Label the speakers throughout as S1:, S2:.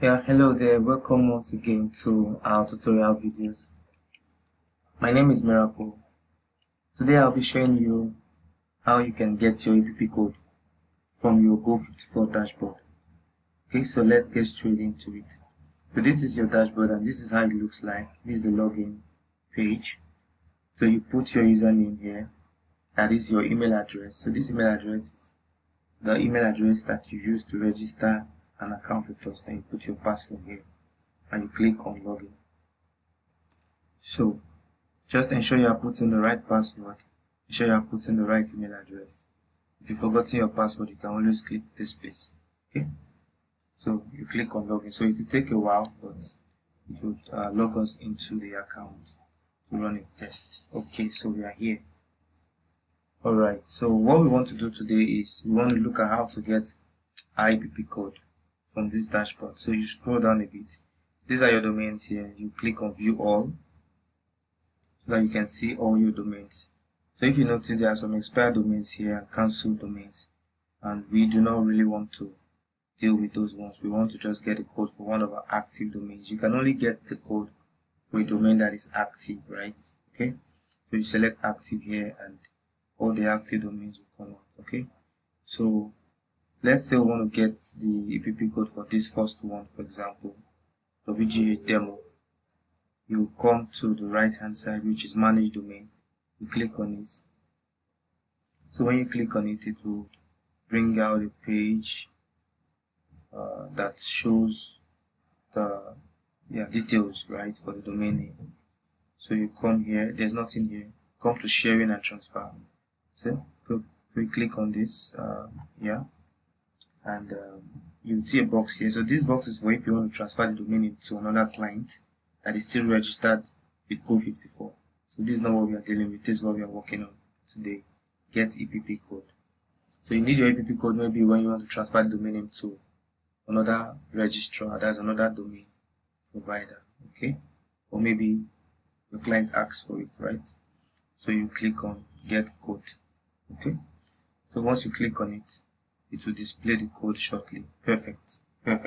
S1: Yeah, hello there. Welcome once again to our tutorial videos. My name is Miracle. Today I'll be showing you how you can get your EPP code from your Go54 dashboard. Okay, so let's get straight into it. So this is your dashboard and this is how it looks like. This is the login page. So you put your username here. That is your email address. So this email address is the email address that you use to register an account with us. Then you put your password here and you click on login. So just ensure you are putting the right password. Ensure you are putting the right email address. If you've forgotten your password, you can always click this place. Okay. So you click on login. So it will take a while, but it will log us into the account to run a test. Okay, so we are here. Alright, so what we want to do today is we want to look at how to get our EPP code from this dashboard. So you scroll down a bit. These are your domains here. You click on view all so that you can see all your domains. So if you notice, there are some expired domains here and cancelled domains, and we do not really want to deal with those ones. We want to just get a code for one of our active domains. You can only get the code for a domain that is active, right? Okay, so you select active here and all the active domains will come up. Okay, so let's say we want to get the EPP code for this first one, for example, WGA demo. You come to the right hand side, which is manage domain. You click on it. So when you click on it, it will bring out a page that shows the details, right, for the domain name. So you come here, there's nothing here. Come to sharing and transfer. So we click on this, and you see a box here. So this box is for if you want to transfer the domain name to another client that is still registered with Go54. So this is not what we are dealing with. This is what we are working on today. Get EPP code. So you need your EPP code maybe when you want to transfer the domain name to another registrar, that's another domain provider, okay? Or maybe your client asks for it, right? So you click on get code, okay? So once you click on it, it will display the code shortly. Perfect. The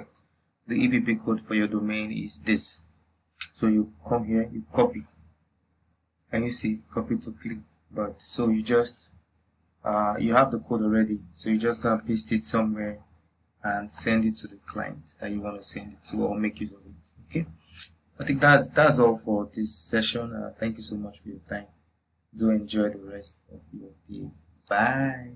S1: EPP code for your domain is this. So you come here, you copy. Can you see? Copy to click. But so you just you have the code already. So you just gonna paste it somewhere and send it to the client that you want to send it to, or make use of it. Okay. I think that's all for this session. Thank you so much for your time. Do enjoy the rest of your day. Bye.